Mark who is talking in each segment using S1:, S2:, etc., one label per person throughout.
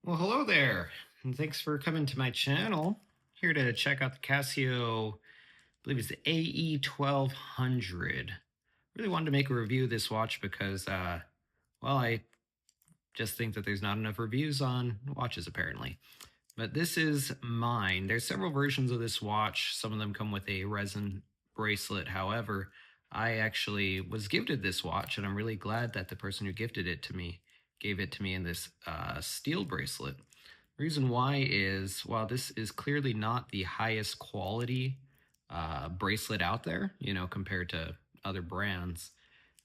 S1: Well, hello there, and thanks for coming to my channel. Here to check out the Casio, I believe it's the AE1200. Really wanted to make a review of this watch because, well, I just think that there's not enough reviews on watches apparently. But this is mine. There's several versions of this watch. Some of them come with a resin bracelet. However, I actually was gifted this watch, and I'm really glad that the person who gifted it to me gave it to me in this steel bracelet. Reason why is, while this is clearly not the highest quality bracelet out there, compared to other brands,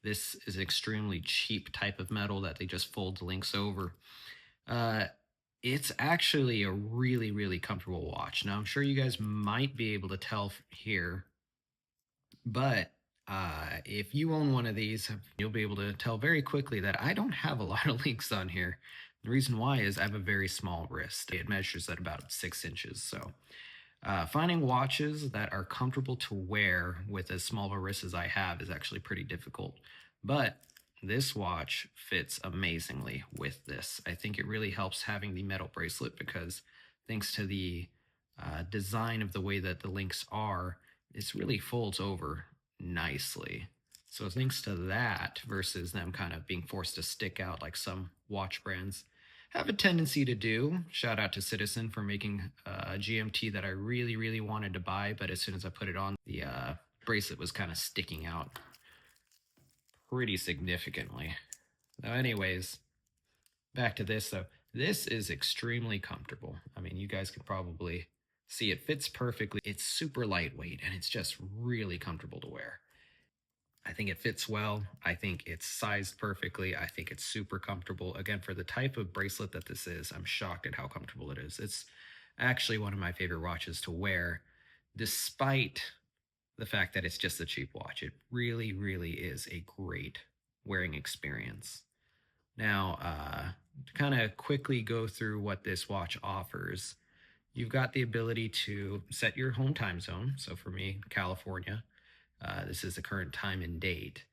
S1: this is an extremely cheap type of metal that they just fold the links over. Uh, it's actually a really, really comfortable watch. Now, I'm sure you guys might be able to tell here, but if you own one of these, you'll be able to tell very quickly that I don't have a lot of links on here. The reason why is I have a very small wrist. It measures at about 6 inches. So finding watches that are comfortable to wear with as small a wrist as I have is actually pretty difficult. But this watch fits amazingly with this. I think it really helps having the metal bracelet because thanks to the design of the way that the links are, this really folds over nicely. So thanks to that versus them kind of being forced to stick out like some watch brands have a tendency to do. Shout out to Citizen for making a GMT that I really, really wanted to buy, but as soon as I put it on, the bracelet was kind of sticking out pretty significantly. Now, anyways, back to this though. This is extremely comfortable. I mean, you guys can probably see it fits perfectly. It's super lightweight and it's just really comfortable to wear. I think it fits well. I think it's sized perfectly. I think it's super comfortable. Again, for the type of bracelet that this is, I'm shocked at how comfortable it is. It's actually one of my favorite watches to wear, despite the fact that it's just a cheap watch. It really, really is a great wearing experience. Now, to kind of quickly go through what this watch offers, you've got the ability to set your home time zone. So for me, California, this is the current time and date.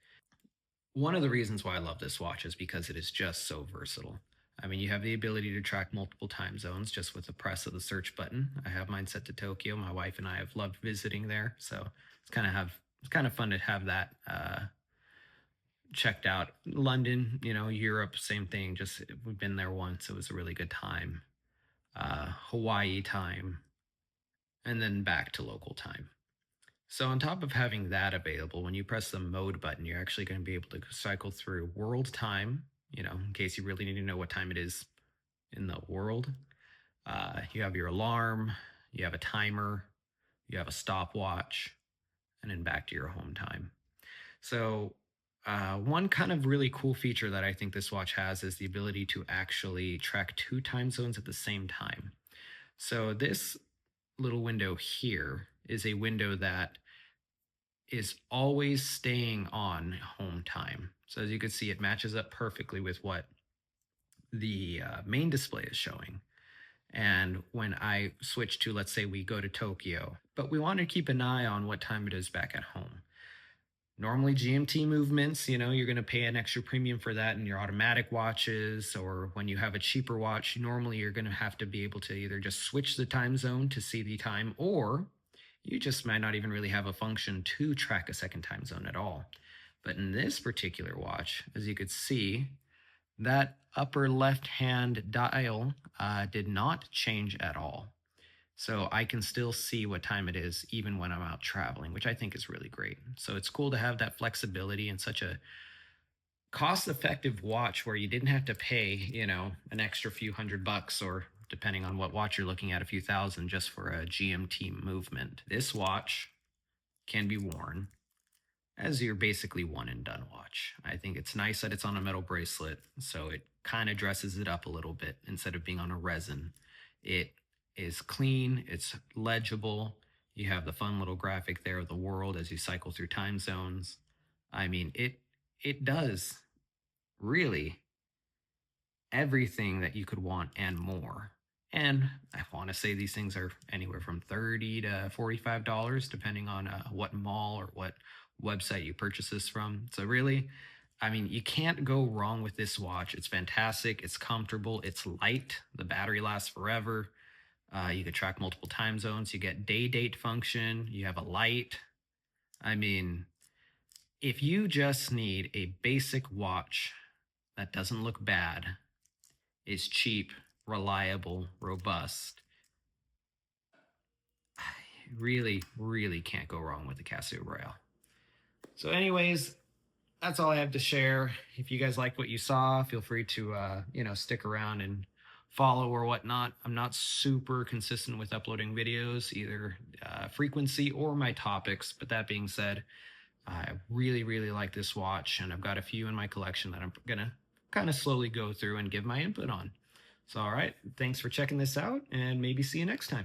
S1: One of the reasons why I love this watch is because it is just so versatile. I mean, you have the ability to track multiple time zones just with the press of the search button. I have mine set to Tokyo. My wife and I have loved visiting there, so it's kind of fun to have that checked out. London, Europe, same thing. Just we've been there once. It was a really good time. Hawaii time, and then back to local time. So on top of having that available, when you press the mode button, you're actually going to be able to cycle through world time, in case you really need to know what time it is in the world. You have your alarm, you have a timer, you have a stopwatch, and then back to your home time. So one kind of really cool feature that I think this watch has is the ability to actually track two time zones at the same time. So this little window here is a window that is always staying on home time. So as you can see, it matches up perfectly with what the main display is showing. And when I switch to, let's say we go to Tokyo, but we want to keep an eye on what time it is back at home. Normally GMT movements, you're going to pay an extra premium for that in your automatic watches, or when you have a cheaper watch, normally you're going to have to be able to either just switch the time zone to see the time, or you just might not even really have a function to track a second time zone at all. But in this particular watch, as you could see, that upper left-hand dial did not change at all. So I can still see what time it is even when I'm out traveling, which I think is really great. So it's cool to have that flexibility in such a cost-effective watch where you didn't have to pay, an extra few $100 or depending on what watch you're looking at, a few thousand just for a GMT movement. This watch can be worn as your basically one and done watch. I think it's nice that it's on a metal bracelet, so it kind of dresses it up a little bit instead of being on a resin. It is clean, it's legible. You have the fun little graphic there of the world as you cycle through time zones. I mean, it does really everything that you could want and more. And I want to say these things are anywhere from $30 to $45, depending on what mall or what website you purchase this from. So really, I mean, you can't go wrong with this watch. It's fantastic. It's comfortable. It's light. The battery lasts forever. You could track multiple time zones. You get day date function. You have a light. I mean, if you just need a basic watch that doesn't look bad, is cheap, reliable, robust, I really, really can't go wrong with the Casio Royale. So, anyways, that's all I have to share. If you guys liked what you saw, feel free to stick around and follow or whatnot. I'm not super consistent with uploading videos, either frequency or my topics. But that being said, I really, really like this watch, and I've got a few in my collection that I'm gonna kind of slowly go through and give my input on. So, all right, thanks for checking this out, and maybe see you next time.